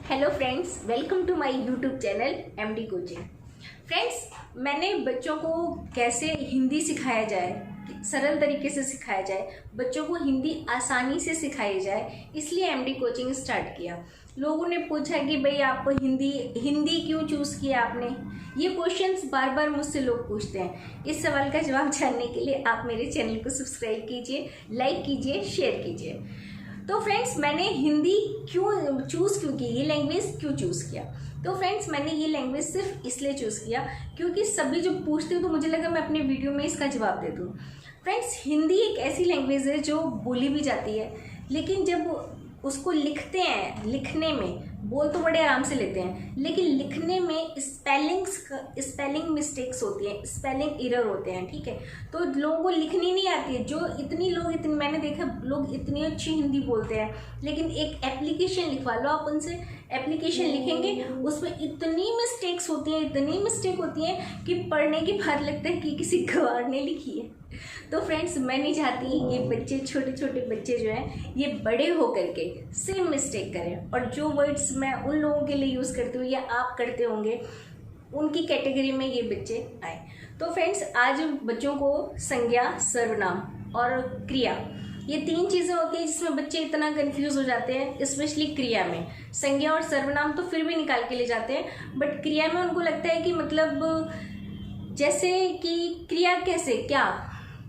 Hello friends, welcome to my YouTube channel MD coaching. Friends, मैंने बच्चों को कैसे हिंदी सिखाया जाए, सरल तरीके से सिखाया जाए, बच्चों को हिंदी आसानी से सिखाई जाए, इसलिए एमडी कोचिंग स्टार्ट किया। लोगों ने पूछा कि भाई आप हिंदी क्यों चूज़ किया आपने। ये क्वेश्चंस बार बार मुझसे लोग पूछते हैं। इस सवाल का जवाब जानने के लिए आप मेरे चैनल को सब्सक्राइब कीजिए, लाइक कीजिए, शेयर कीजिए। तो फ्रेंड्स, मैंने हिंदी क्यों चूज़ की, ये लैंग्वेज क्यों चूज़ किया। तो फ्रेंड्स, मैंने ये लैंग्वेज सिर्फ इसलिए चूज़ किया क्योंकि सभी जो पूछते हो तो मुझे लगा मैं अपने वीडियो में इसका जवाब दे दूँ। फ्रेंड्स, हिंदी एक ऐसी लैंग्वेज है जो बोली भी जाती है, लेकिन जब उसको लिखते हैं, लिखने में बोल तो बड़े आराम से लेते हैं, लेकिन लिखने में स्पेलिंग मिस्टेक्स होती हैं, स्पेलिंग एरर होते हैं। ठीक है, तो लोगों को लिखनी नहीं आती है। जो इतनी मैंने देखा लोग इतनी अच्छी हिंदी बोलते हैं, लेकिन एक एप्लीकेशन लिखवा लो आप उनसे, एप्लीकेशन लिखेंगे उसमें इतनी मिस्टेक्स होती हैं, इतनी मिस्टेक होती हैं कि पढ़ने के बाद लगता है कि किसी गवार ने लिखी है। तो फ्रेंड्स, मैं नहीं चाहती ये बच्चे, छोटे छोटे बच्चे जो हैं, ये बड़े होकर के सेम मिस्टेक करें। और जो वर्ड्स मैं उन लोगों के लिए यूज़ करती हूँ या आप करते होंगे, उनकी कैटेगरी में ये बच्चे आए। तो फ्रेंड्स, आज बच्चों को संज्ञा, सर्वनाम और क्रिया, ये तीन चीज़ें होती हैं जिसमें बच्चे इतना कंफ्यूज हो जाते हैं। स्पेशली क्रिया में, संज्ञा और सर्वनाम तो फिर भी निकाल के ले जाते हैं, बट क्रिया में उनको लगता है कि मतलब जैसे कि क्रिया कैसे, क्या,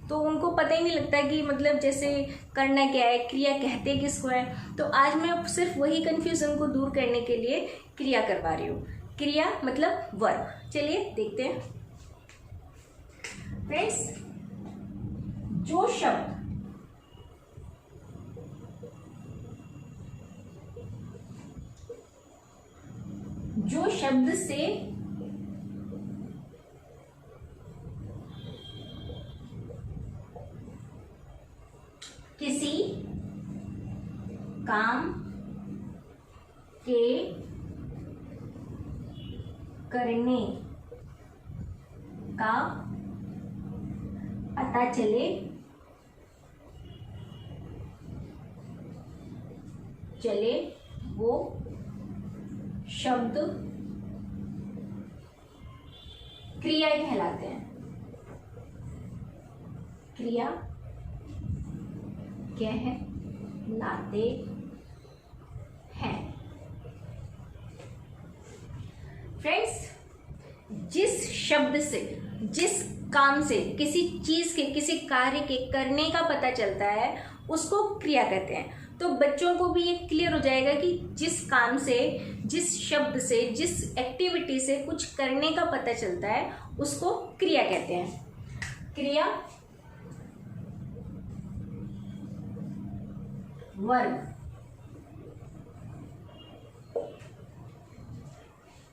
तो उनको पता ही नहीं लगता कि मतलब जैसे करना क्या है, क्रिया कहते किसको है। तो आज मैं सिर्फ वही कंफ्यूजन को दूर करने के लिए क्रिया करवा रही हूँ। क्रिया मतलब वर्ब। चलिए देखते हैं फ्रेंड्स। जो शब्द से किसी काम के करने का पता चले वो शब्द क्रिया कहलाते हैं। क्रिया कहलाते हैं। फ्रेंड्स, जिस शब्द से, जिस काम से, किसी चीज के, किसी कार्य के करने का पता चलता है, उसको क्रिया कहते हैं। तो बच्चों को भी ये क्लियर हो जाएगा कि जिस काम से, जिस शब्द से, जिस एक्टिविटी से कुछ करने का पता चलता है, उसको क्रिया कहते हैं। क्रिया वर्ब।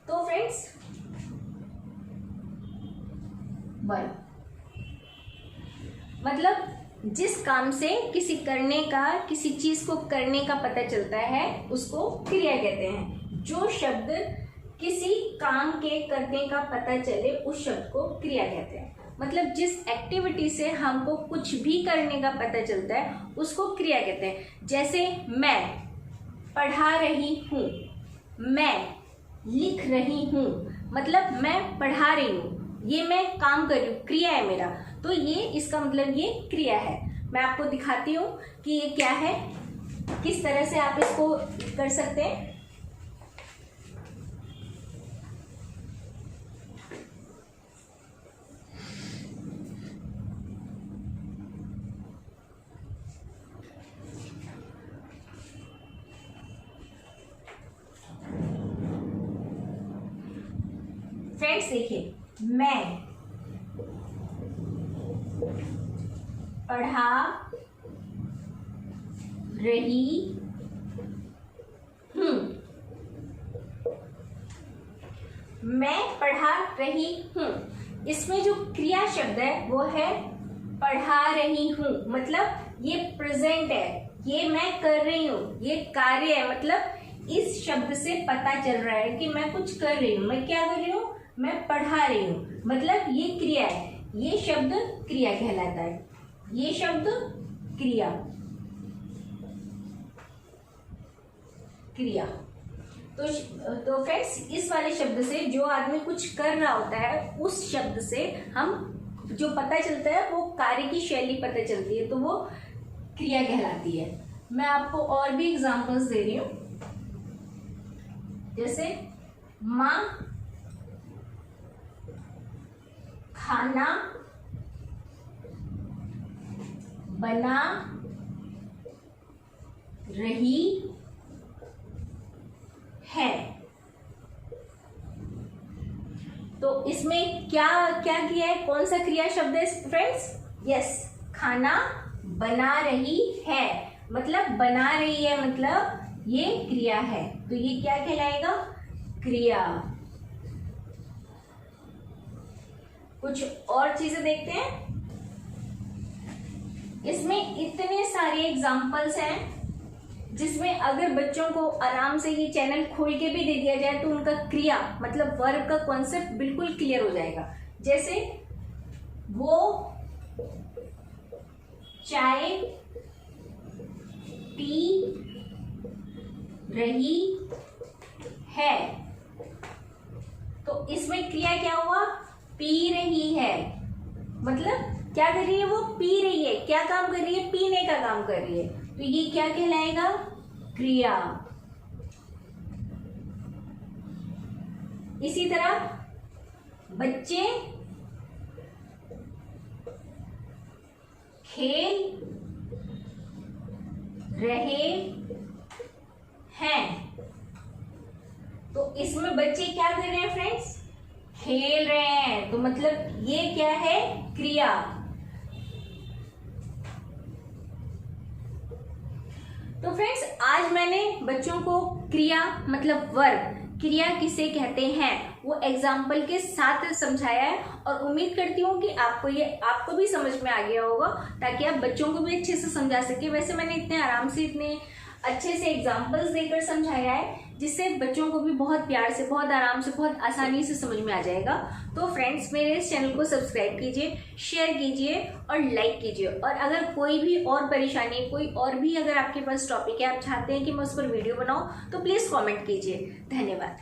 तो फ्रेंड्स, वर्ब मतलब जिस काम से किसी करने का, किसी चीज को करने का पता चलता है, उसको क्रिया कहते हैं। जो शब्द किसी काम के करने का पता चले, उस शब्द को क्रिया कहते हैं। मतलब जिस एक्टिविटी से हमको कुछ भी करने का पता चलता है, उसको क्रिया कहते हैं। जैसे मैं पढ़ा रही हूँ, मैं लिख रही हूँ, मतलब मैं पढ़ा रही हूँ, ये मैं काम कर रही हूँ, क्रिया है मेरा। तो ये इसका मतलब ये क्रिया है। मैं आपको दिखाती हूँ कि ये क्या है, किस तरह से आप इसको कर सकते हैं। फ्रेंड्स देखिए, मैं पढ़ा रही हूँ, मैं पढ़ा रही हूँ। इसमें जो क्रिया शब्द है वो है पढ़ा रही हूँ, मतलब ये प्रेजेंट है, ये मैं कर रही हूँ, ये कार्य है। मतलब इस शब्द से पता चल रहा है कि मैं कुछ कर रही हूँ। मैं क्या कर रही हूँ? मैं पढ़ा रही हूँ, मतलब ये क्रिया है। ये शब्द क्रिया कहलाता है। ये शब्द क्रिया, क्रिया। तो फ्रेंड्स, इस वाले शब्द से जो आदमी कुछ कर रहा होता है उस शब्द से हम जो पता चलता है वो कार्य की शैली पता चलती है, तो वो क्रिया कहलाती है। मैं आपको और भी एग्जांपल्स दे रही हूं, जैसे माँ खाना बना रही है। तो इसमें क्या क्या किया है, कौन सा क्रिया शब्द है फ्रेंड्स? यस, खाना बना रही है, मतलब बना रही है मतलब ये क्रिया है, तो ये क्या कहलाएगा? क्रिया। कुछ और चीजें देखते हैं। इसमें इतने सारे एग्जाम्पल्स हैं जिसमें अगर बच्चों को आराम से ये चैनल खोल के भी दे दिया जाए तो उनका क्रिया मतलब वर्ब का कॉन्सेप्ट बिल्कुल क्लियर हो जाएगा। जैसे वो चाय पी रही है, तो इसमें क्रिया क्या हुआ? पी रही है, मतलब क्या कर रही है? वो पी रही है। क्या काम कर रही है? पीने का काम कर रही है, तो ये क्या कहलाएगा? क्रिया। इसी तरह बच्चे खेल रहे हैं, तो इसमें बच्चे क्या कर रहे हैं फ्रेंड्स? खेल रहे हैं, तो मतलब ये क्या है? क्रिया। तो फ्रेंड्स, आज मैंने बच्चों को क्रिया मतलब वर्ब, क्रिया किसे कहते हैं वो एग्जाम्पल के साथ समझाया है, और उम्मीद करती हूँ कि आपको भी समझ में आ गया होगा, ताकि आप बच्चों को भी अच्छे से समझा सके। वैसे मैंने इतने आराम से इतने अच्छे से एग्जाम्पल्स देकर समझाया है जिससे बच्चों को भी बहुत प्यार से, बहुत आराम से, बहुत आसानी से समझ में आ जाएगा। तो फ्रेंड्स, मेरे इस चैनल को सब्सक्राइब कीजिए, शेयर कीजिए और लाइक कीजिए। और अगर कोई भी और परेशानी, कोई और भी अगर आपके पास टॉपिक है, आप चाहते हैं कि मैं उस पर वीडियो बनाऊं, तो प्लीज़ कमेंट कीजिए। धन्यवाद।